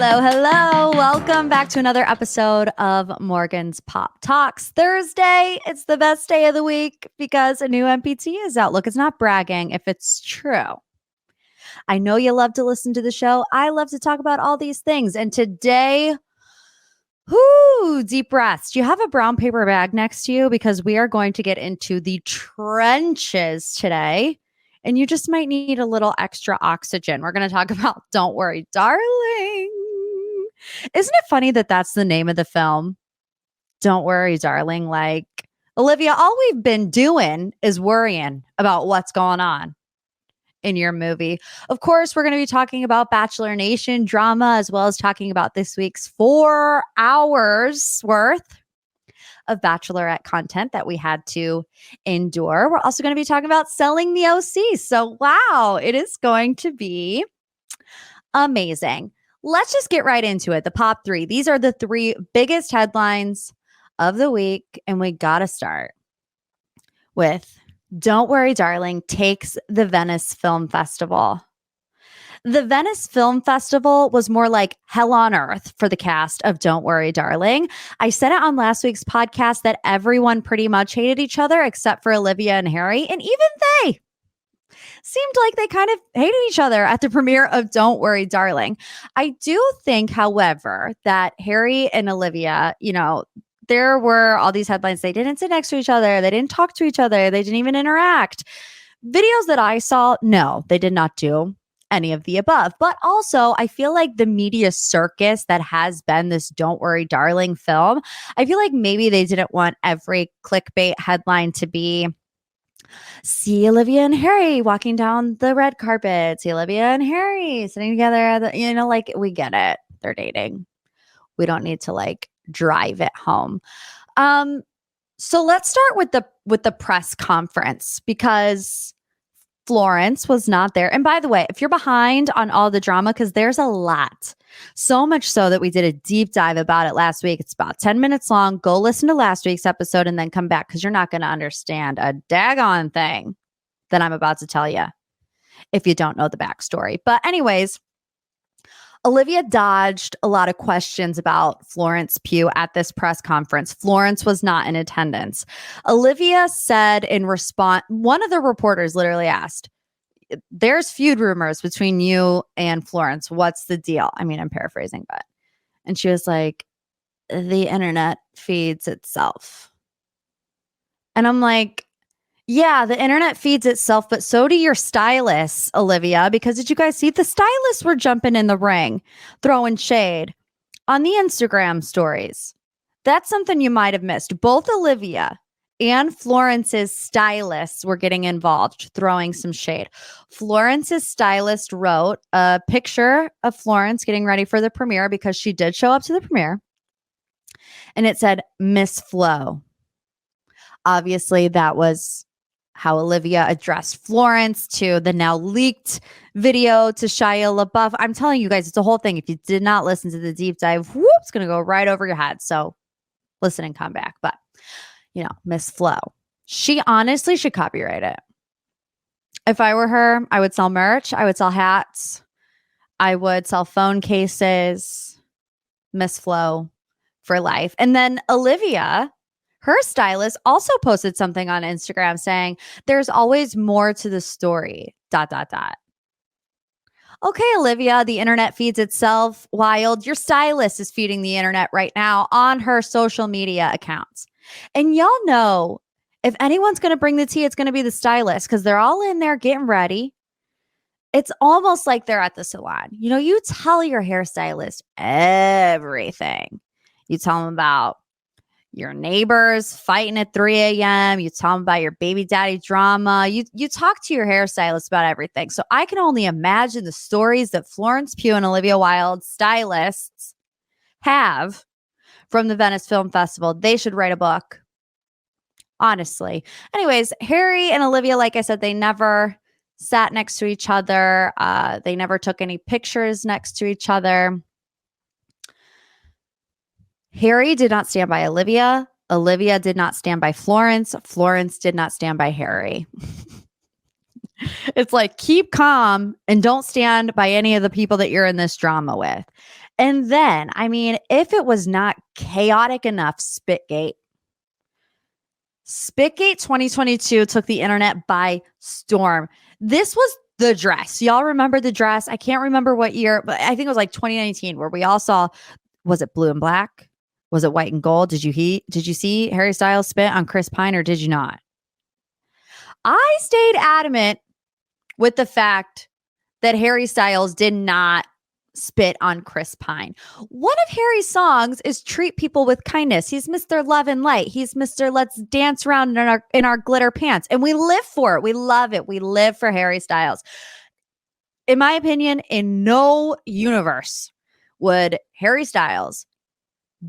Hello, hello. Welcome back to another episode of Morgan's Pop Talks. Thursday, it's the best day of the week because a new MPT is out. Look, it's not bragging if it's true. I know you love to listen to the show. I love to talk about all these things. And today, deep breaths. Do you have a brown paper bag next to you? Because we are going to get into the trenches today. And you just might need a little extra oxygen. We're going to talk about Don't Worry, Darling. Isn't it funny that that's the name of the film? Don't Worry, Darling. Like, Olivia, all we've been doing is worrying about what's going on in your movie. Of course, we're going to be talking about Bachelor Nation drama, as well as talking about this week's 4 hours worth of Bachelorette content that we had to endure. We're also going to be talking about selling the OC. So, wow, it is going to be amazing. Let's just get right into it. The Pop 3. These are the 3 biggest headlines of the week. And we got to start with Don't Worry, Darling takes the Venice Film Festival. The Venice Film Festival was more like hell on earth for the cast of Don't Worry, Darling. I said it on last week's podcast that everyone pretty much hated each other except for Olivia and Harry. And even they seemed like they kind of hated each other at the premiere of Don't Worry, Darling. I do think, however, that Harry and Olivia, there were all these headlines. They didn't sit next to each other. They didn't talk to each other. They didn't even interact. Videos that I saw, no, they did not do any of the above. But also, I feel like the media circus that has been this Don't Worry, Darling film, I feel like maybe they didn't want every clickbait headline to be, see Olivia and Harry walking down the red carpet, see Olivia and Harry sitting together. We get it. They're dating. We don't need to drive it home. So let's start with the press conference because Florence was not there. And by the way, if you're behind on all the drama, because there's a lot, so much so that we did a deep dive about it last week. It's about 10 minutes long. Go listen to last week's episode and then come back because you're not going to understand a daggone thing that I'm about to tell you if you don't know the backstory. But anyways, Olivia dodged a lot of questions about Florence Pugh at this press conference. Florence was not in attendance. Olivia said in response, one of the reporters literally asked, there's feud rumors between you and Florence. What's the deal? I mean, I'm paraphrasing, but. And she was like, the internet feeds itself. And I'm like, yeah, the internet feeds itself, but so do your stylists, Olivia, because did you guys see the stylists were jumping in the ring, throwing shade on the Instagram stories? That's something you might have missed. Both Olivia and Florence's stylists were getting involved, throwing some shade. Florence's stylist wrote a picture of Florence getting ready for the premiere because she did show up to the premiere. And it said, Miss Flo. Obviously, that was how Olivia addressed Florence to the now leaked video to Shia LaBeouf. I'm telling you guys, it's a whole thing. If you did not listen to the deep dive, it's going to go right over your head. So listen and come back. But, Miss Flo, she honestly should copyright it. If I were her, I would sell merch. I would sell hats. I would sell phone cases. Miss Flo for life. And then Olivia, her stylist, also posted something on Instagram saying, there's always more to the story, ... Okay, Olivia, the internet feeds itself. Wild. Your stylist is feeding the internet right now on her social media accounts. And y'all know, if anyone's going to bring the tea, it's going to be the stylist because they're all in there getting ready. It's almost like they're at the salon. You tell your hairstylist everything. You tell them about your neighbors fighting at 3 a.m. You tell them about your baby daddy drama. You talk to your hairstylist about everything. So I can only imagine the stories that Florence Pugh and Olivia Wilde stylists have from the Venice Film Festival. They should write a book, honestly. Anyways, Harry and Olivia, like I said, they never sat next to each other. They never took any pictures next to each other. Harry did not stand by Olivia. Olivia did not stand by Florence. Florence did not stand by Harry. It's like, keep calm and don't stand by any of the people that you're in this drama with. And then, I mean, if it was not chaotic enough, Spitgate 2022 took the internet by storm. This was the dress. Y'all remember the dress? I can't remember what year, but I think it was like 2019 where we all saw, was it blue and black? Was it white and gold? Did you see Harry Styles spit on Chris Pine or did you not? I stayed adamant with the fact that Harry Styles did not spit on Chris Pine. One of Harry's songs is Treat People with Kindness. He's Mr. Love and Light. He's Mr. Let's Dance Around in our glitter pants. And we live for it. We love it. We live for Harry Styles. In my opinion, in no universe would Harry Styles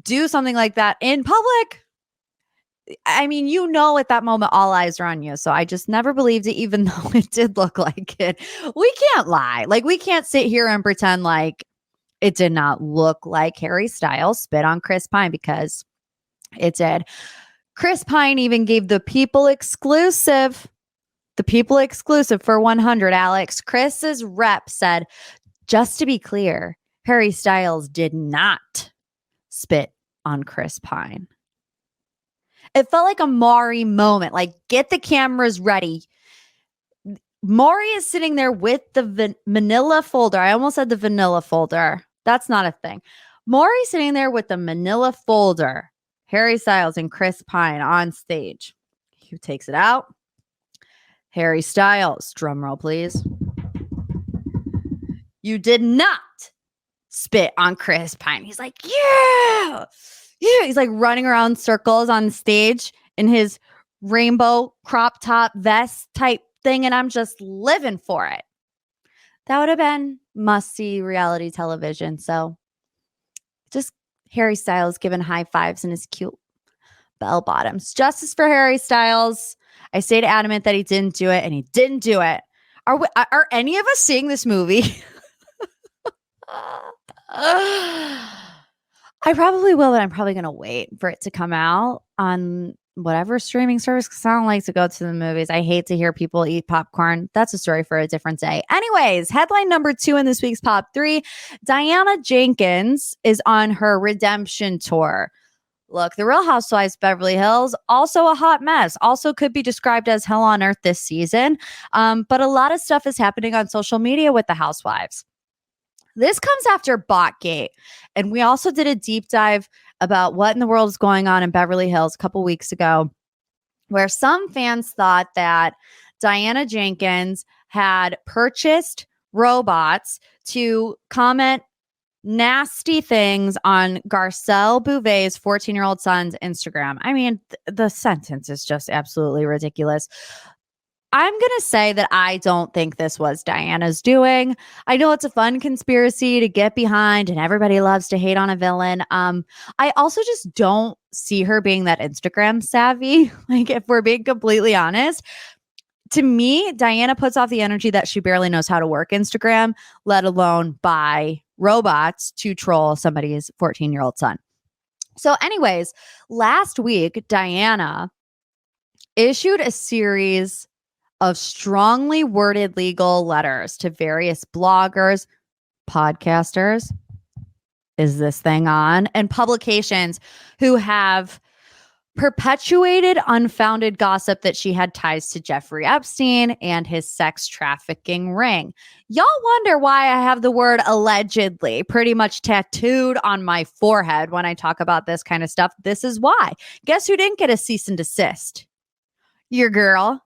do something like that in public. I mean, at that moment, all eyes are on you. So I just never believed it, even though it did look like it. We can't lie. Like, we can't sit here and pretend like it did not look like Harry Styles spit on Chris Pine, because it did. Chris Pine even gave the People exclusive for 100, Alex. Chris's rep said, just to be clear, Harry Styles did not spit on Chris Pine. It felt like a Maury moment. Like, get the cameras ready. Maury is sitting there with the manila folder. I almost said the vanilla folder. That's not a thing. Maury's sitting there with the manila folder. Harry Styles and Chris Pine on stage. He takes it out. Harry Styles, drum roll, please. You did not spit on Chris Pine. He's like, yeah. He's like running around circles on stage in his rainbow crop top vest type thing. And I'm just living for it. That would have been must-see reality television. So just Harry Styles giving high fives in his cute bell bottoms. Justice for Harry Styles. I stayed adamant that he didn't do it, and he didn't do it. Are any of us seeing this movie? I probably will, but I'm probably going to wait for it to come out on whatever streaming service, because I don't like to go to the movies. I hate to hear people eat popcorn. That's a story for a different day. Anyways, headline number 2 in this week's Pop 3, Diana Jenkins is on her redemption tour. Look, the Real Housewives Beverly Hills, also a hot mess, also could be described as hell on earth this season. But a lot of stuff is happening on social media with the housewives. This comes after Botgate. And we also did a deep dive about what in the world is going on in Beverly Hills a couple weeks ago, where some fans thought that Diana Jenkins had purchased robots to comment nasty things on Garcelle Bouvet's 14-year-old son's Instagram. I mean, the sentence is just absolutely ridiculous. I'm going to say that I don't think this was Diana's doing. I know it's a fun conspiracy to get behind and everybody loves to hate on a villain. I also just don't see her being that Instagram savvy. Like, if we're being completely honest, to me, Diana puts off the energy that she barely knows how to work Instagram, let alone buy robots to troll somebody's 14-year-old son. So anyways, last week, Diana issued a series of strongly worded legal letters to various bloggers, podcasters, is this thing on, and publications who have perpetuated unfounded gossip that she had ties to Jeffrey Epstein and his sex trafficking ring. Y'all wonder why I have the word allegedly pretty much tattooed on my forehead when I talk about this kind of stuff. This is why. Guess who didn't get a cease and desist? Your girl,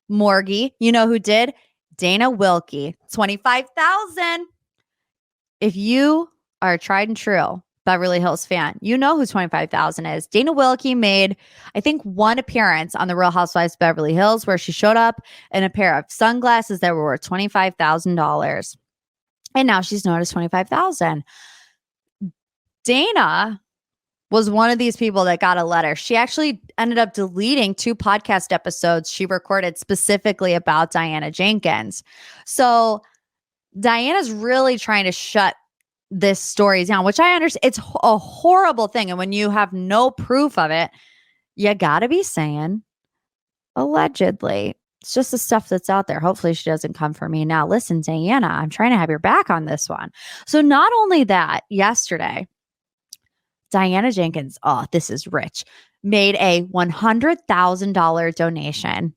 Morgie. You know who did? Dana Wilkie. $25,000. If you are a tried and true Beverly Hills fan, you know who $25,000 is. Dana Wilkie made, I think, one appearance on the Real Housewives of Beverly Hills where she showed up in a pair of sunglasses that were worth $25,000. And now she's known as $25,000. Dana was one of these people that got a letter. She actually ended up deleting 2 podcast episodes she recorded specifically about Diana Jenkins. So Diana's really trying to shut this story down, which I understand. It's a horrible thing. And when you have no proof of it, you got to be saying allegedly. It's just the stuff that's out there. Hopefully she doesn't come for me. Now, listen, Diana, I'm trying to have your back on this one. So not only that, yesterday, Diana Jenkins, oh, this is rich, made a $100,000 donation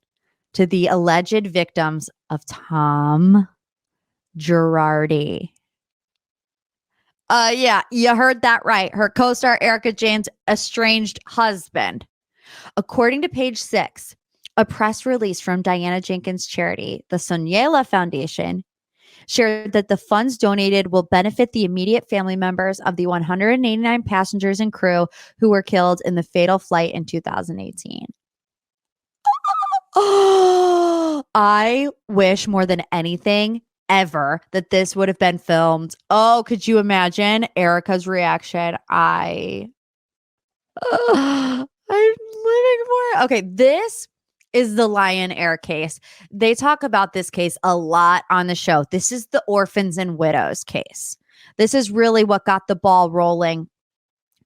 to the alleged victims of Tom Girardi. Yeah, you heard that right. Her co-star Erica Jane's estranged husband. According to Page Six, a press release from Diana Jenkins' charity, the Sonyela Foundation, shared that the funds donated will benefit the immediate family members of the 189 passengers and crew who were killed in the fatal flight in 2018. Oh, I wish more than anything ever that this would have been filmed. Oh, could you imagine Erica's reaction? I'm living for it. Okay, this is the Lion Air case. They talk about this case a lot on the show. This is the orphans and widows case. This is really what got the ball rolling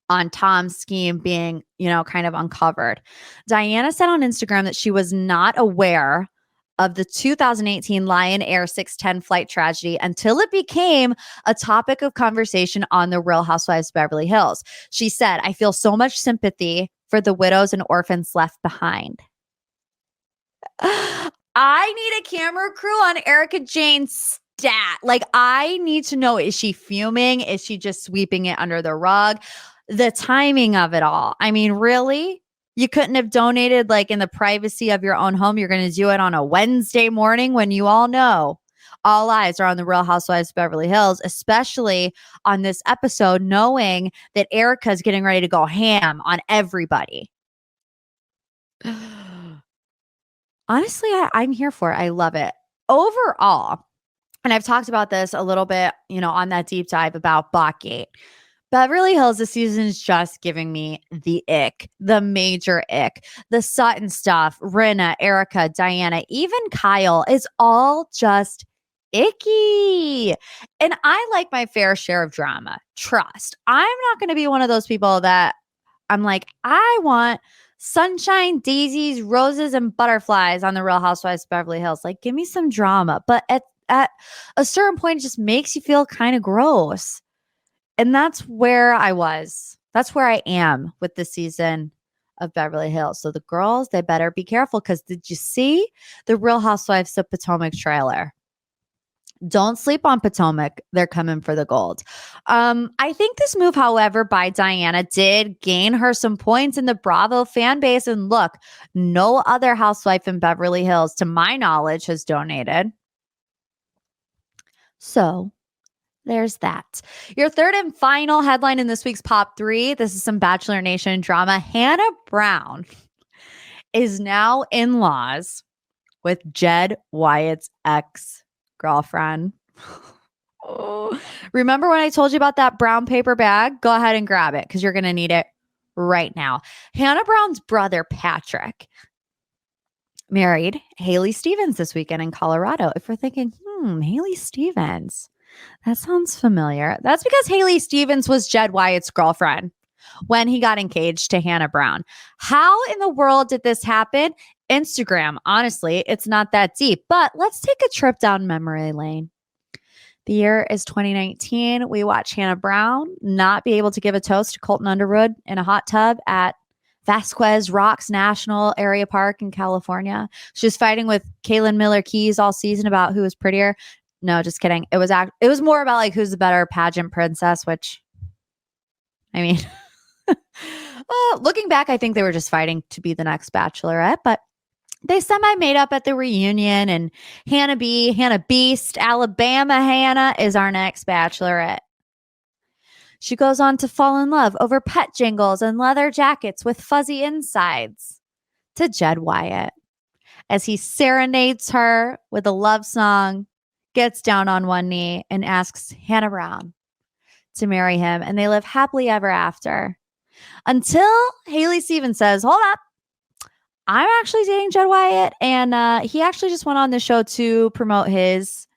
on Tom's scheme being, kind of uncovered. Diana said on Instagram that she was not aware of the 2018 Lion Air 610 flight tragedy until it became a topic of conversation on The Real Housewives of Beverly Hills. She said, I feel so much sympathy for the widows and orphans left behind. I need a camera crew on Erica Jane's stat. Like, I need to know, is she fuming? Is she just sweeping it under the rug? The timing of it all. I mean, really? You couldn't have donated like in the privacy of your own home. You're going to do it on a Wednesday morning when you all know all eyes are on The Real Housewives of Beverly Hills, especially on this episode, knowing that Erica's getting ready to go ham on everybody. Honestly, I'm here for it. I love it. Overall, and I've talked about this a little bit, on that deep dive about Bachgate. Beverly Hills this season is just giving me the ick, the major ick. The Sutton stuff, Rinna, Erica, Diana, even Kyle is all just icky. And I like my fair share of drama. Trust. I'm not going to be one of those people that I'm like, I want sunshine, daisies, roses, and butterflies on The Real Housewives of Beverly Hills. Like, give me some drama. But at a certain point, it just makes you feel kind of gross. And that's where I was. That's where I am with the season of Beverly Hills. So the girls, they better be careful, because did you see the Real Housewives of Potomac trailer? Don't sleep on Potomac. They're coming for the gold. I think this move, however, by Diana did gain her some points in the Bravo fan base. And look, no other housewife in Beverly Hills, to my knowledge, has donated. So there's that. Your third and final headline in this week's Pop 3. This is some Bachelor Nation drama. Hannah Brown is now in-laws with Jed Wyatt's ex-girlfriend. Oh. Remember when I told you about that brown paper bag? Go ahead and grab it, because you're going to need it right now. Hannah Brown's brother, Patrick, married Haley Stevens this weekend in Colorado. If we're thinking, Haley Stevens, that sounds familiar. That's because Haley Stevens was Jed Wyatt's girlfriend when he got engaged to Hannah Brown. How in the world did this happen? Instagram. Honestly, it's not that deep, but let's take a trip down memory lane. The year is 2019. We watch Hannah Brown not be able to give a toast to Colton Underwood in a hot tub at Vasquez Rocks National Area Park in California. She was fighting with Kaylin Miller Keys all season about who was prettier. No, just kidding. It was more about like who's the better pageant princess, which, I mean, looking back, I think they were just fighting to be the next Bachelorette, but they semi-made up at the reunion, and Hannah Beast, Alabama Hannah is our next Bachelorette. She goes on to fall in love over pet jingles and leather jackets with fuzzy insides to Jed Wyatt as he serenades her with a love song, gets down on one knee, and asks Hannah Brown to marry him. And they live happily ever after until Haley Stevens says, hold up, I'm actually dating Jed Wyatt. And he actually just went on the show to promote his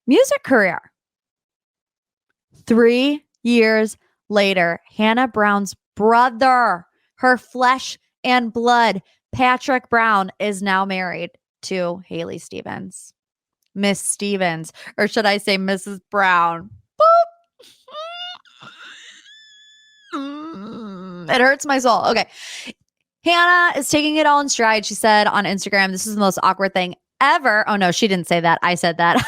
music career. 3 years later, Hannah Brown's brother, her flesh and blood, Patrick Brown, is now married to Haley Stevens. Miss Stevens, or should I say Mrs. Brown? Boop. It hurts my soul. Okay. Hannah is taking it all in stride. She said on Instagram, this is the most awkward thing ever. Oh, no, she didn't say that. I said that.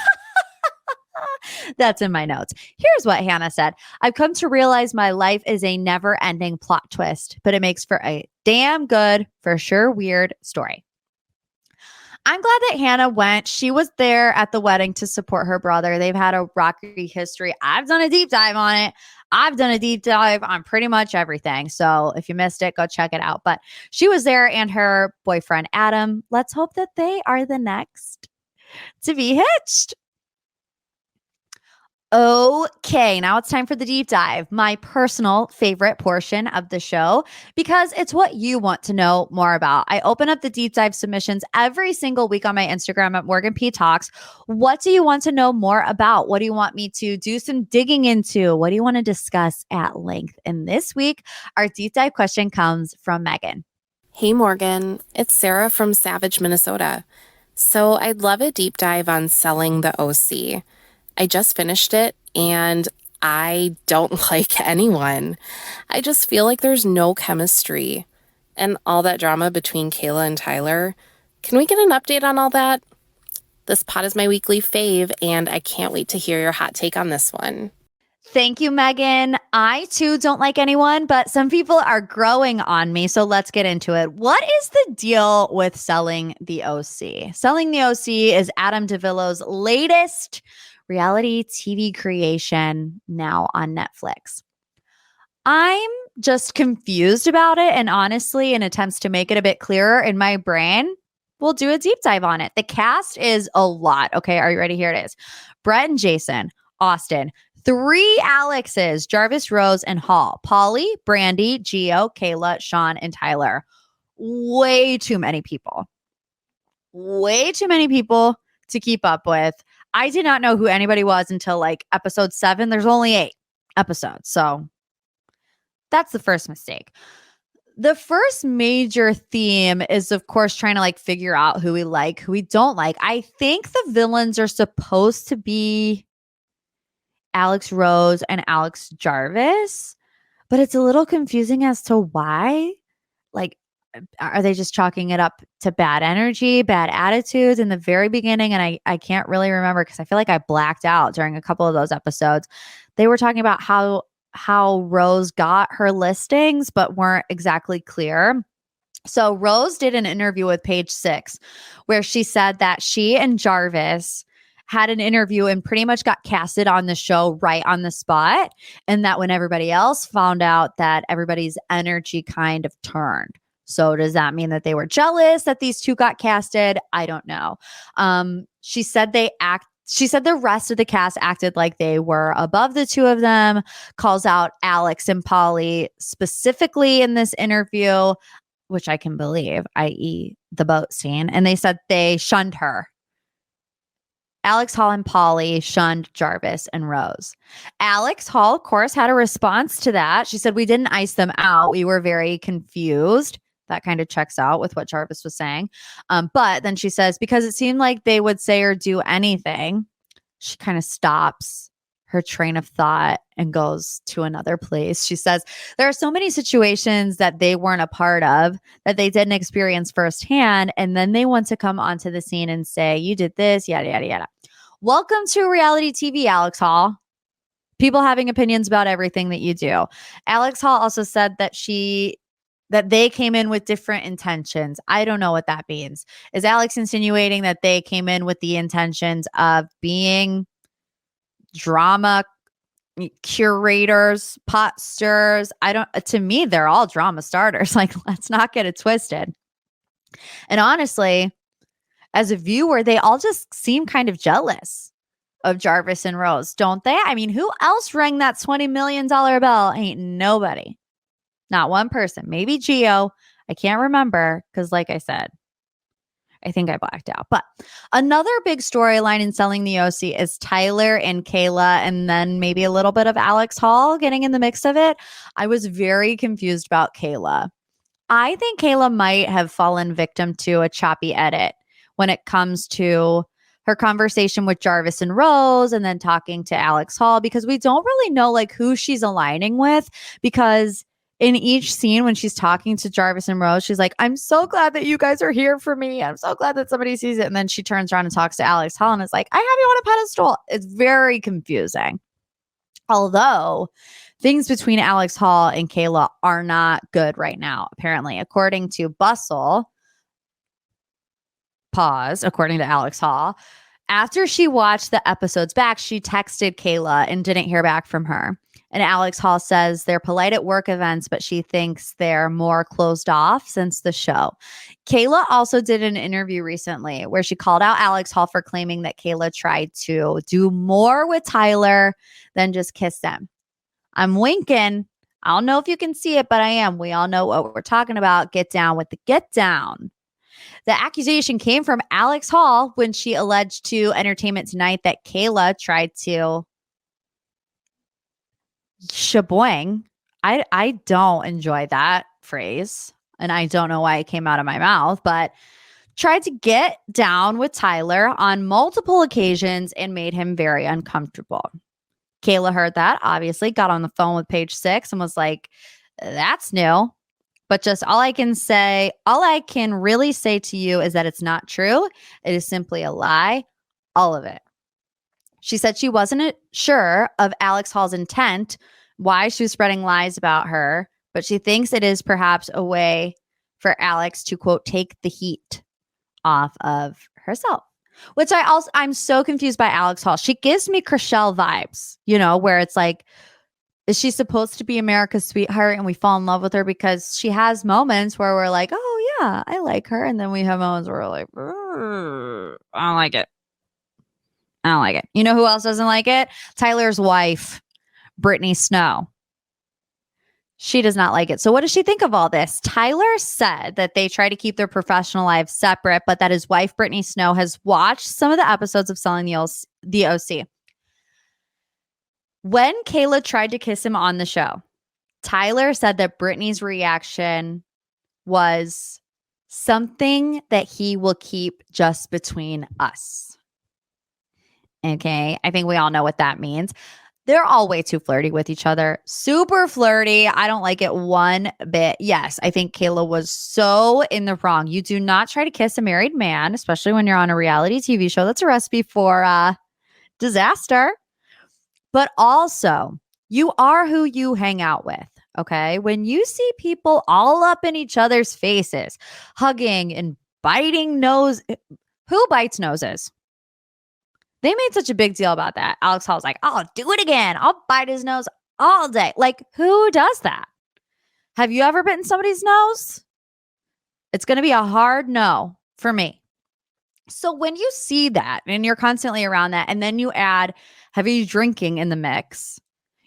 That's in my notes. Here's what Hannah said. I've come to realize my life is a never ending plot twist, but it makes for a damn good, for sure weird story. I'm glad that Hannah went. She was there at the wedding to support her brother. They've had a rocky history. I've done a deep dive on it. I've done a deep dive on pretty much everything. So if you missed it, go check it out. But she was there and her boyfriend, Adam. Let's hope that they are the next to be hitched. Okay, now it's time for the deep dive, my personal favorite portion of the show, because it's what you want to know more about. I open up the deep dive submissions every single week on my Instagram at Morgan P Talks. What do you want to know more about? What do you want me to do some digging into? What do you want to discuss at length? And this week, our deep dive question comes from Megan. Hey Morgan, it's Sarah from Savage, Minnesota. So I'd love a deep dive on Selling the OC. I just finished it and I don't like anyone. I just feel like there's no chemistry. And all that drama between Kayla and Tyler. Can we get an update on all that? This pod is my weekly fave and I can't wait to hear your hot take on this one. Thank you, Megan. I too don't like anyone, but some people are growing on me. So let's get into it. What is the deal with Selling the OC? Selling the OC is Adam DeVillo's latest reality TV creation now on Netflix. I'm just confused about it. And honestly, in attempts to make it a bit clearer in my brain, we'll do a deep dive on it. The cast is a lot. Okay, are you ready? Here it is. Brett and Jason, Austin, 3 Alexes, Jarvis, Rose, and Hall, Polly, Brandy, Gio, Kayla, Sean, and Tyler. Way too many people. Way too many people to keep up with. I did not know who anybody was until like episode 7. There's only 8 episodes. So that's the first mistake. The first major theme is, of course, trying to like figure out who we like, who we don't like. I think the villains are supposed to be Alex Rose and Alex Jarvis, but it's a little confusing as to why. Like, are they just chalking it up to bad energy, bad attitudes in the very beginning? And I can't really remember because I feel like I blacked out during a couple of those episodes. They were talking about how Rose got her listings, but weren't exactly clear. So Rose did an interview with Page 6 where she said that she and Jarvis had an interview and pretty much got casted on the show right on the spot. And that when everybody else found out, that everybody's energy kind of turned. So does that mean that they were jealous that these two got casted? I don't know. She said the rest of the cast acted like they were above the two of them, calls out Alex and Polly specifically in this interview, which I can believe, i.e. the boat scene. And they said they shunned her. Alex Hall and Polly shunned Jarvis and Rose. Alex Hall, of course, had a response to that. She said, we didn't ice them out. We were very confused. That kind of checks out with what Jarvis was saying. But then she says, because it seemed like they would say or do anything, she kind of stops her train of thought and goes to another place. She says, there are so many situations that they weren't a part of, that they didn't experience firsthand. And then they want to come onto the scene and say, you did this, yada, yada, yada. Welcome to reality TV, Alex Hall. People having opinions about everything that you do. Alex Hall also said that they came in with different intentions. I don't know what that means. Is Alex insinuating that they came in with the intentions of being drama curators, pot stirrers? To me, they're all drama starters. Like, let's not get it twisted. And honestly, as a viewer, they all just seem kind of jealous of Jarvis and Rose, don't they? I mean, who else rang that $20 million bell? Ain't nobody. Not one person. Maybe Gio. I can't remember because, like I said, I think I blacked out. But another big storyline in Selling the OC is Tyler and Kayla, and then maybe a little bit of Alex Hall getting in the mix of it. I was very confused about Kayla. I think Kayla might have fallen victim to a choppy edit when it comes to her conversation with Jarvis and Rose and then talking to Alex Hall, because we don't really know like who she's aligning with, because in each scene when she's talking to Jarvis and Rose, she's like, I'm so glad that you guys are here for me. I'm so glad that somebody sees it. And then she turns around and talks to Alex Hall and is like, I have you on a pedestal. It's very confusing. Although things between Alex Hall and Kayla are not good right now, apparently, according to Bustle. Pause, according to Alex Hall. After she watched the episodes back, she texted Kayla and didn't hear back from her. And Alex Hall says they're polite at work events, but she thinks they're more closed off since the show. Kayla also did an interview recently where she called out Alex Hall for claiming that Kayla tried to do more with Tyler than just kiss him. I'm winking. I don't know if you can see it, but I am. We all know what we're talking about. Get down with the get down. The accusation came from Alex Hall when she alleged to Entertainment Tonight that Kayla tried to shaboing. I don't enjoy that phrase, and I don't know why it came out of my mouth, but tried to get down with Tyler on multiple occasions and made him very uncomfortable. Kayla heard that, obviously, got on the phone with Page Six and was like, that's new. But just all I can really say to you is that it's not true. It is simply a lie. All of it. She said she wasn't sure of Alex Hall's intent, why she was spreading lies about her, but she thinks it is perhaps a way for Alex to, quote, take the heat off of herself. Which I'm so confused by Alex Hall. She gives me Chrishell vibes, where it's like, is she supposed to be America's sweetheart and we fall in love with her? Because she has moments where we're like, oh yeah, I like her. And then we have moments where we're like, I don't like it. I don't like it. You know who else doesn't like it? Tyler's wife, Brittany Snow. She does not like it. So what does she think of all this? Tyler said that they try to keep their professional lives separate, but that his wife, Brittany Snow, has watched some of the episodes of Selling the OC. When Kayla tried to kiss him on the show, Tyler said that Brittany's reaction was something that he will keep just between us. Okay, I think we all know what that means. They're all way too flirty with each other. Super flirty. I don't like it one bit. Yes, I think Kayla was so in the wrong. You do not try to kiss a married man, especially when you're on a reality TV show. That's a recipe for disaster. But also, you are who you hang out with, okay? When you see people all up in each other's faces, hugging and biting who bites noses? They made such a big deal about that. Alex Hall's like, I'll do it again. I'll bite his nose all day. Like, who does that? Have you ever bitten somebody's nose? It's going to be a hard no for me. So when you see that and you're constantly around that, and then you add heavy drinking in the mix,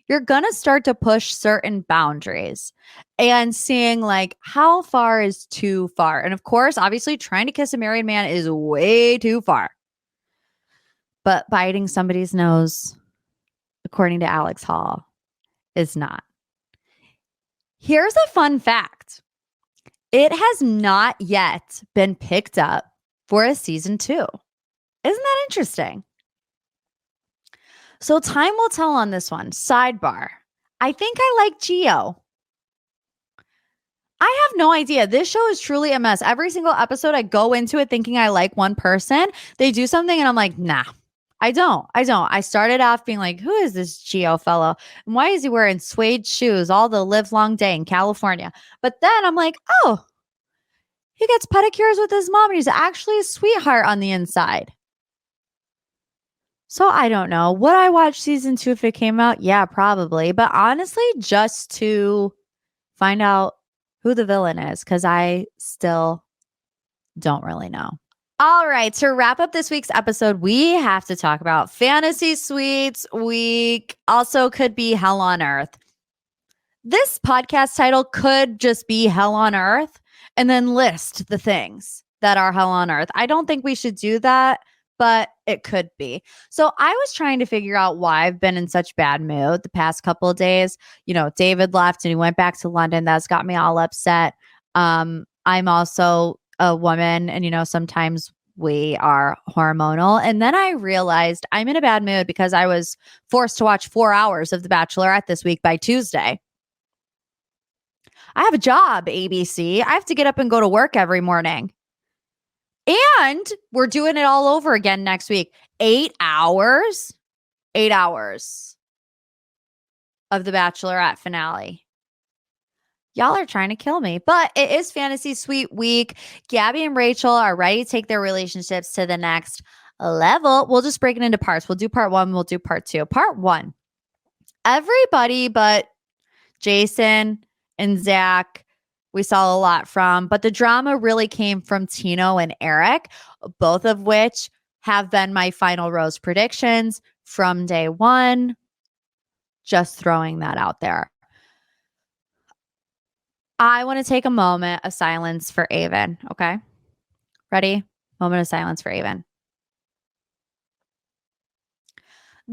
you're going to start to push certain boundaries and seeing like how far is too far. And of course, obviously trying to kiss a married man is way too far. But biting somebody's nose, according to Alex Hall, is not. Here's a fun fact. It has not yet been picked up for a season 2. Isn't that interesting? So time will tell on this one. Sidebar. I think I like Gio. I have no idea. This show is truly a mess. Every single episode, I go into it thinking I like one person. They do something and I'm like, nah, I don't. I started off being like, who is this Gio fellow? And why is he wearing suede shoes all the live long day in California? But then I'm like, oh, he gets pedicures with his mom and he's actually a sweetheart on the inside. So I don't know. Would I watch season 2 if it came out? Yeah, probably. But honestly, just to find out who the villain is, because I still don't really know. All right, to wrap up this week's episode, we have to talk about Fantasy Suites Week. Also could be Hell on Earth. This podcast title could just be Hell on Earth and then list the things that are Hell on Earth. I don't think we should do that, but it could be. So I was trying to figure out why I've been in such bad mood the past couple of days. David left and he went back to London. That's got me all upset. I'm also a woman and, sometimes we are hormonal. And then I realized I'm in a bad mood because I was forced to watch 4 hours of The Bachelorette this week by Tuesday. I have a job, ABC. I have to get up and go to work every morning. And we're doing it all over again next week. 8 hours. 8 hours of The Bachelorette finale. Y'all are trying to kill me, but it is Fantasy Suite week. Gabby and Rachel are ready to take their relationships to the next level. We'll just break it into parts. We'll do part 1. We'll do part 2. Part 1. Everybody but Jason and Zach, we saw a lot from, but the drama really came from Tino and Eric, both of which have been my final rose predictions from day one. Just throwing that out there. I want to take a moment of silence for Avon. Okay. Ready? Moment of silence for Avon.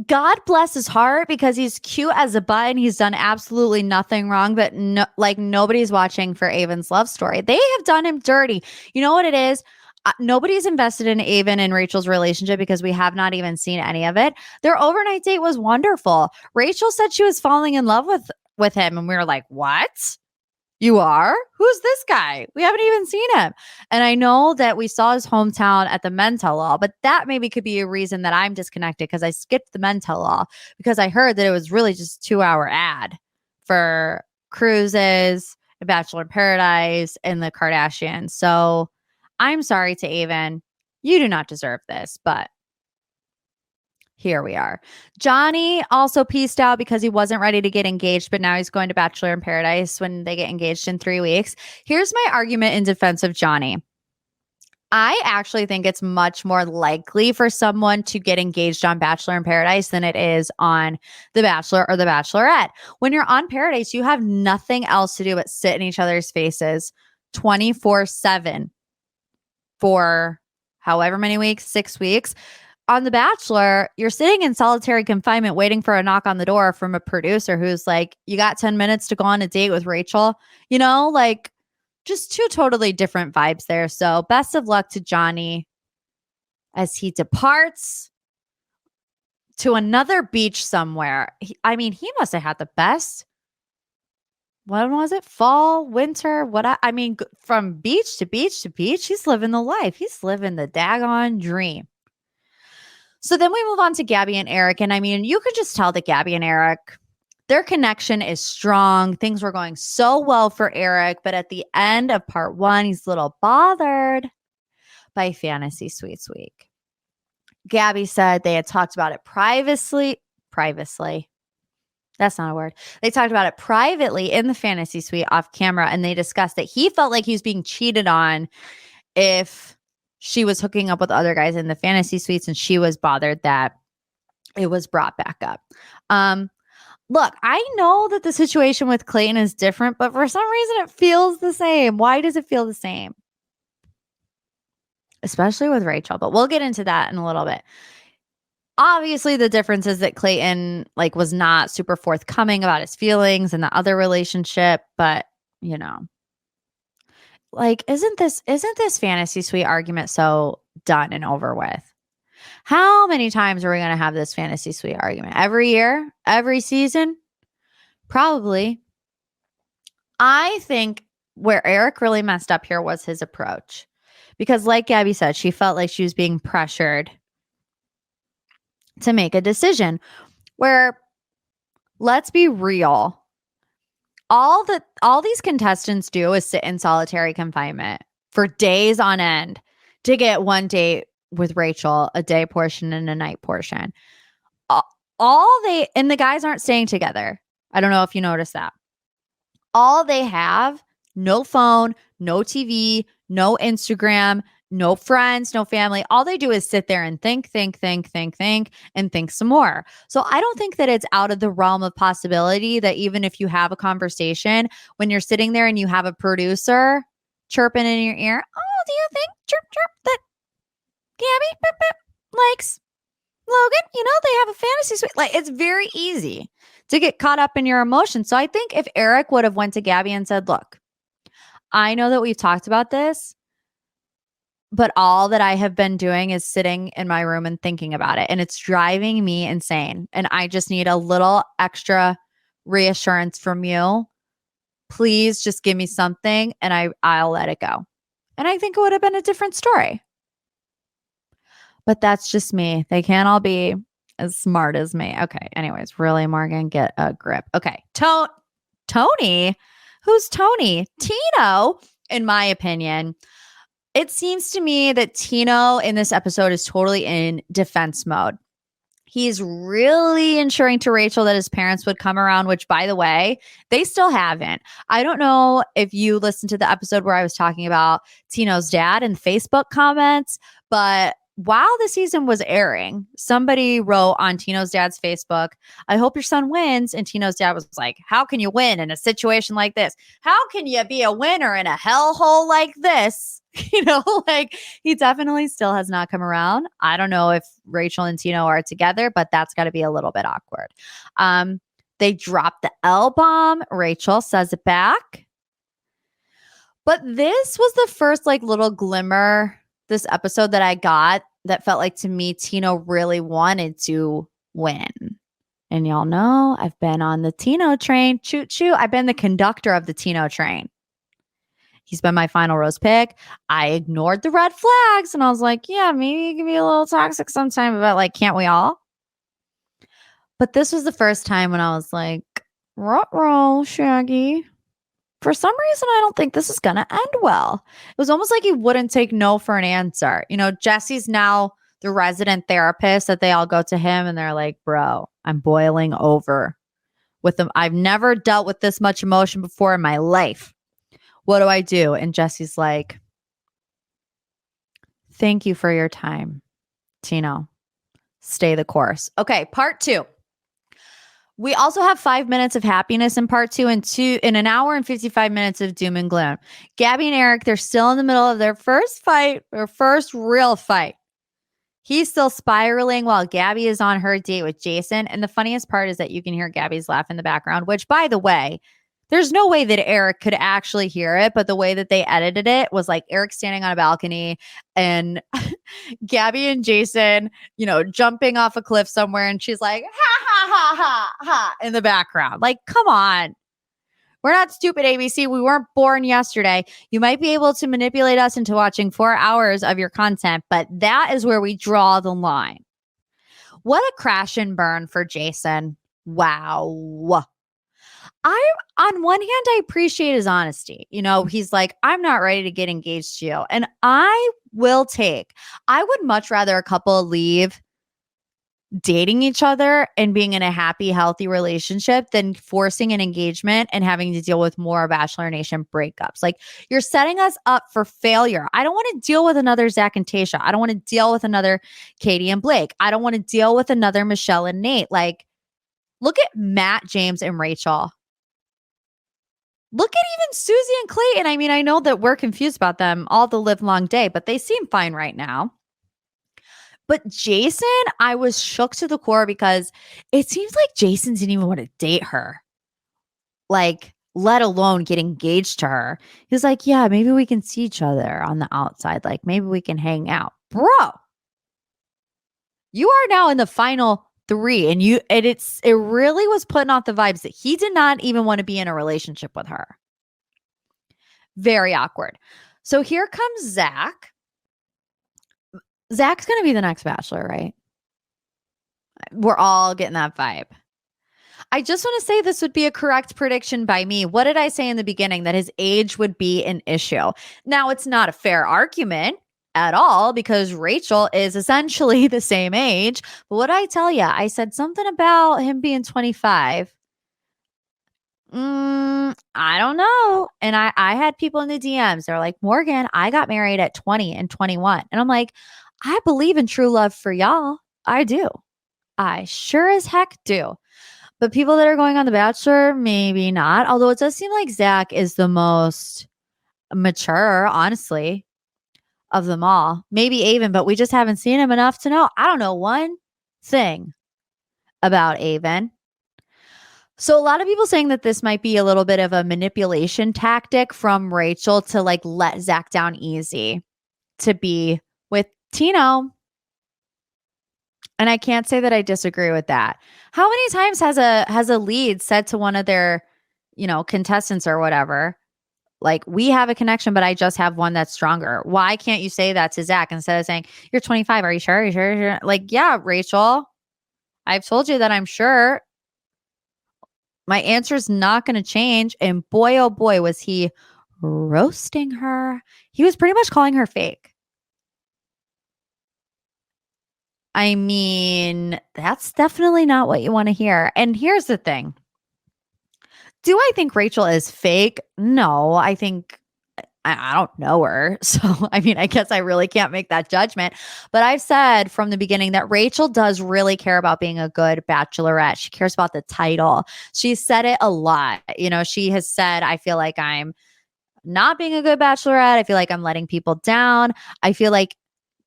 God bless his heart because he's cute as a button. He's done absolutely nothing wrong, but nobody's watching for Avon's love story. They have done him dirty. You know what it is? Nobody's invested in Avon and Rachel's relationship because we have not even seen any of it. Their overnight date was wonderful. Rachel said she was falling in love with him, and we were like, what? You are? Who's this guy? We haven't even seen him. And I know that we saw his hometown at the men tell all, but that maybe could be a reason that I'm disconnected because I skipped the men tell all because I heard that it was really just a 2-hour ad for cruises, a Bachelor in Paradise, and the Kardashians. So I'm sorry to Avon. You do not deserve this, but here we are. Johnny also pieced out because he wasn't ready to get engaged, but now he's going to Bachelor in Paradise when they get engaged in 3 weeks. Here's my argument in defense of Johnny. I actually think it's much more likely for someone to get engaged on Bachelor in Paradise than it is on The Bachelor or The Bachelorette. When you're on Paradise, you have nothing else to do but sit in each other's faces 24/7 for however many weeks, 6 weeks. On The Bachelor, you're sitting in solitary confinement waiting for a knock on the door from a producer who's like, you got 10 minutes to go on a date with Rachel. You know, like just 2 totally different vibes there. So best of luck to Johnny as he departs to another beach somewhere. He must have had the best. When was it? Fall, winter? From beach to beach to beach, he's living the life. He's living the daggone dream. So then we move on to Gabby and Eric. And you could just tell that Gabby and Eric, their connection is strong. Things were going so well for Eric. But at the end of part 1, he's a little bothered by Fantasy Suites Week. Gabby said they had talked about it privately. That's not a word. They talked about it privately in the fantasy suite off camera. And they discussed that he felt like he was being cheated on if she was hooking up with other guys in the fantasy suites, and she was bothered that it was brought back up. Look, I know that the situation with Clayton is different, but for some reason it feels the same. Why does it feel the same? Especially with Rachel, but we'll get into that in a little bit. Obviously, the difference is that Clayton was not super forthcoming about his feelings in the other relationship, but isn't this fantasy suite argument so done and over with? How many times are we going to have this fantasy suite argument? Every year? Every season? Probably. I think where Eric really messed up here was his approach. Because like Gabby said, she felt like she was being pressured to make a decision where, let's be real, all these contestants do is sit in solitary confinement for days on end to get one date with Rachel, a day portion and a night portion. And the guys aren't staying together. I don't know if you noticed that. All they have, no phone, no TV, no Instagram, no friends, no family. All they do is sit there and think, and think some more. So I don't think that it's out of the realm of possibility that even if you have a conversation, when you're sitting there and you have a producer chirping in your ear, oh, do you think, chirp, that Gabby likes Logan? They have a fantasy suite. It's very easy to get caught up in your emotions. So I think if Eric would have went to Gabby and said, look, I know that we've talked about this, But all that I have been doing is sitting in my room and thinking about it. And it's driving me insane. And I just need a little extra reassurance from you. Please just give me something and I'll let it go. And I think it would have been a different story. But that's just me. They can't all be as smart as me. Okay. Anyways, really, Morgan, get a grip. Okay. Tony? Who's Tony? Tino, in my opinion. It seems to me that Tino in this episode is totally in defense mode. He's really ensuring to Rachel that his parents would come around, which, by the way, they still haven't. I don't know if you listened to the episode where I was talking about Tino's dad in Facebook comments, but while the season was airing, somebody wrote on Tino's dad's Facebook, "I hope your son wins." And Tino's dad was like, "How can you win in a situation like this? How can you be a winner in a hellhole like this?" Like he definitely still has not come around. I don't know if Rachel and Tino are together, but that's got to be a little bit awkward. They dropped the L bomb. Rachel says it back. But this was the first like little glimmer this episode that I got that felt like to me Tino really wanted to win. And y'all know I've been on the Tino train. Choo choo. I've been the conductor of the Tino train. He's been my final rose pick. I ignored the red flags and I was like, yeah, maybe he can be a little toxic sometime, but like, can't we all? But this was the first time when I was like, ruh-roh, Shaggy. For some reason, I don't think this is going to end well. It was almost like he wouldn't take no for an answer. Jesse's now the resident therapist that they all go to him and they're like, bro, I'm boiling over with them. I've never dealt with this much emotion before in my life. What do I do? And Jesse's like, thank you for your time, Tino. Stay the course. Okay, part 2. We also have 5 minutes of happiness in part 2 and in an hour and 55 minutes of doom and gloom. Gabby and Eric, they're still in the middle of their first fight, their first real fight. He's still spiraling while Gabby is on her date with Jason. And the funniest part is that you can hear Gabby's laugh in the background, which, by the way, there's no way that Eric could actually hear it, but the way that they edited it was like Eric standing on a balcony and Gabby and Jason, jumping off a cliff somewhere. And she's like, ha, ha, ha, ha, ha, in the background. Like, come on. We're not stupid, ABC. We weren't born yesterday. You might be able to manipulate us into watching 4 hours of your content, but that is where we draw the line. What a crash and burn for Jason. Wow. On one hand, I appreciate his honesty. He's like, I'm not ready to get engaged to you. And I would much rather a couple leave dating each other and being in a happy, healthy relationship than forcing an engagement and having to deal with more Bachelor Nation breakups. Like, you're setting us up for failure. I don't want to deal with another Zach and Tayshia. I don't want to deal with another Katie and Blake. I don't want to deal with another Michelle and Nate. Like, look at Matt, James, and Rachel. Look at even Susie and Clayton. I mean, I know that we're confused about them all the live long day, but they seem fine right now. But Jason, I was shook to the core because it seems like Jason didn't even want to date her. Like, let alone get engaged to her. He was like, yeah, maybe we can see each other on the outside. Like, maybe we can hang out. Bro, you are now in the final 3 and it really was putting off the vibes that he did not even want to be in a relationship with her. Very awkward. So here comes Zach. Zach's going to be the next Bachelor, right? We're all getting that vibe. I just want to say this would be a correct prediction by me. What did I say in the beginning? That his age would be an issue. Now, it's not a fair argument at all because Rachel is essentially the same age. But what I tell you, I said something about him being 25. I don't know. And I had people in the DMs. They're like, Morgan, I got married at 20 and 21. And I'm like, I believe in true love for y'all. I do. I sure as heck do. But people that are going on The Bachelor, maybe not. Although it does seem like Zach is the most mature, honestly, of them all. Maybe Avon, but we just haven't seen him enough to know. I don't know one thing about Avon. So a lot of people saying that this might be a little bit of a manipulation tactic from Rachel to like let Zach down easy. to be with Tino. And I can't say that I disagree with that. How many times has a lead said to one of their, contestants or whatever, like, we have a connection, but I just have one that's stronger. Why can't you say that to Zach instead of saying, you're 25? Are you sure? Are you sure? Are you sure? Like, yeah, Rachel, I've told you that I'm sure. My answer is not going to change. And boy, oh boy, was he roasting her. He was pretty much calling her fake. I mean, that's definitely not what you want to hear. And here's the thing. Do I think Rachel is fake? No, I think I don't know her. So, I mean, I guess I really can't make that judgment. But I've said from the beginning that Rachel does really care about being a good bachelorette. She cares about the title. She's said it a lot. She has said, I feel like I'm not being a good bachelorette. I feel like I'm letting people down. I feel like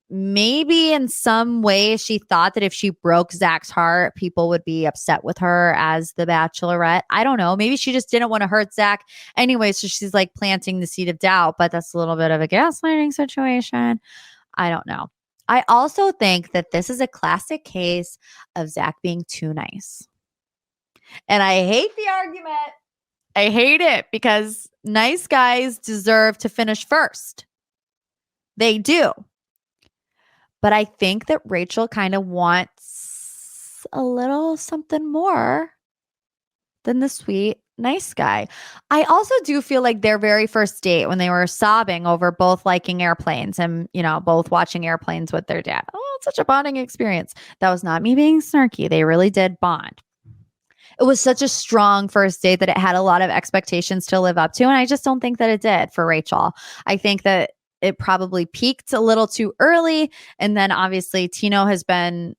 maybe in some way she thought that if she broke Zach's heart, people would be upset with her as the bachelorette. I don't know. Maybe she just didn't want to hurt Zach anyway. So she's like planting the seed of doubt, but that's a little bit of a gaslighting situation. I don't know. I also think that this is a classic case of Zach being too nice. And I hate the argument. I hate it because nice guys deserve to finish first. They do. But I think that Rachel kind of wants a little something more than the sweet, nice guy. I also do feel like their very first date when they were sobbing over both liking airplanes and, both watching airplanes with their dad. Oh, it's such a bonding experience. That was not me being snarky. They really did bond. It was such a strong first date that it had a lot of expectations to live up to. And I just don't think that it did for Rachel. I think that it probably peaked a little too early. And then obviously Tino has been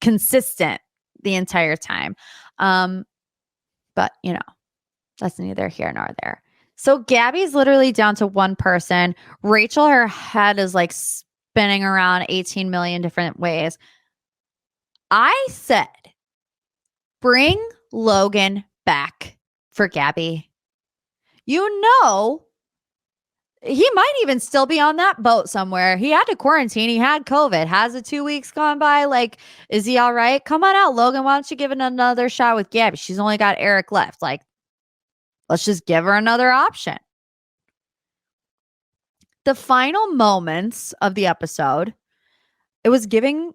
consistent the entire time. But, that's neither here nor there. So Gabby's literally down to one person. Rachel, her head is like spinning around 18 million different ways. I said, bring Logan back for Gabby. He might even still be on that boat somewhere. He had to quarantine. He had COVID. Has the 2 weeks gone by? Like, is he all right? Come on out, Logan. Why don't you give it another shot with Gabby? She's only got Eric left. Like, let's just give her another option. The final moments of the episode, it was giving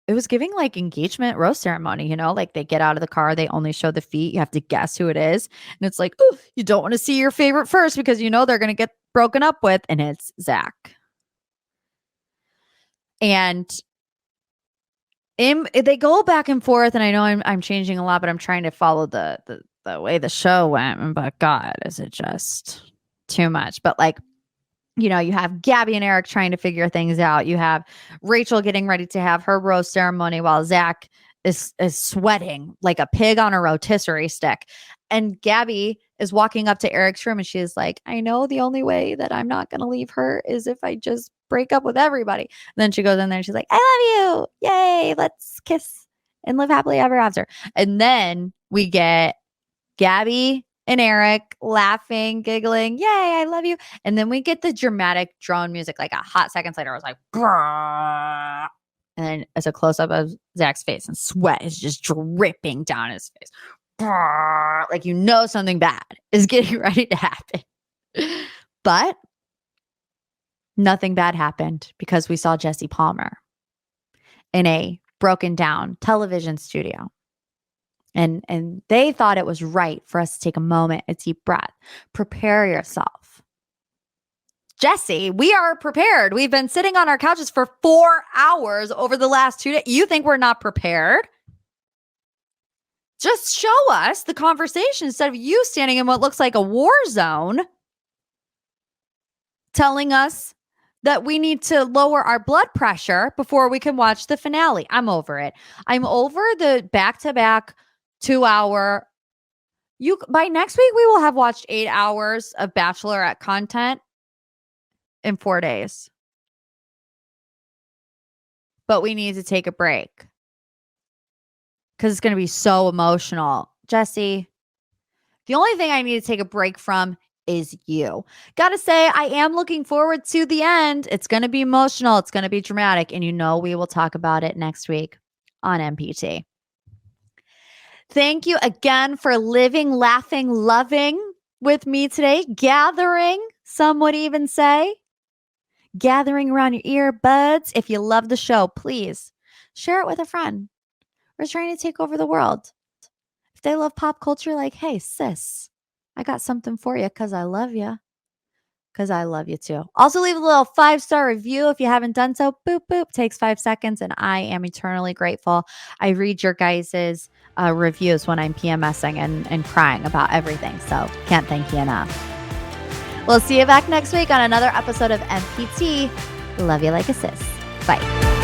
like engagement rose ceremony, like they get out of the car, they only show the feet, you have to guess who it is, and it's like, oh, you don't want to see your favorite first because they're going to get broken up with, and it's Zach. And they go back and forth, and I know I'm changing a lot, but I'm trying to follow the way the show went, but God, is it just too much? But like, you have Gabby and Eric trying to figure things out. You have Rachel getting ready to have her rose ceremony while Zach is sweating like a pig on a rotisserie stick. And Gabby is walking up to Eric's room and she's like, I know the only way that I'm not going to leave her is if I just break up with everybody. And then she goes in there and she's like, I love you. Yay. Let's kiss and live happily ever after. And then we get Gabby and Eric laughing, giggling, yay, I love you. And then we get the dramatic drone music, like a hot seconds later. I was like, brrr. And then it's a close-up of Zach's face and sweat is just dripping down his face. Brrr. Like, something bad is getting ready to happen. But nothing bad happened because we saw Jesse Palmer in a broken down television studio. And they thought it was right for us to take a moment, a deep breath. Prepare yourself. Jesse, we are prepared. We've been sitting on our couches for 4 hours over the last 2 days. You think we're not prepared? Just show us the conversation instead of you standing in what looks like a war zone telling us that we need to lower our blood pressure before we can watch the finale. I'm over it. I'm over the back-to-back 2-hour. By next week, we will have watched 8 hours of Bachelorette content in 4 days. But we need to take a break because it's going to be so emotional. Jesse, the only thing I need to take a break from is you. Gotta say, I am looking forward to the end. It's going to be emotional. It's going to be dramatic. And we will talk about it next week on MPT. Thank you again for living, laughing, loving with me today. Gathering, some would even say. Gathering around your earbuds. If you love the show, please share it with a friend. We're trying to take over the world. If they love pop culture, like, hey, sis, I got something for you because I love you. Because I love you too. Also, leave a little 5-star review if you haven't done so. Boop, boop. Takes 5 seconds, and I am eternally grateful. I read your guys' reviews when I'm PMSing and crying about everything. So can't thank you enough. We'll see you back next week on another episode of MPT. Love you like a sis. Bye.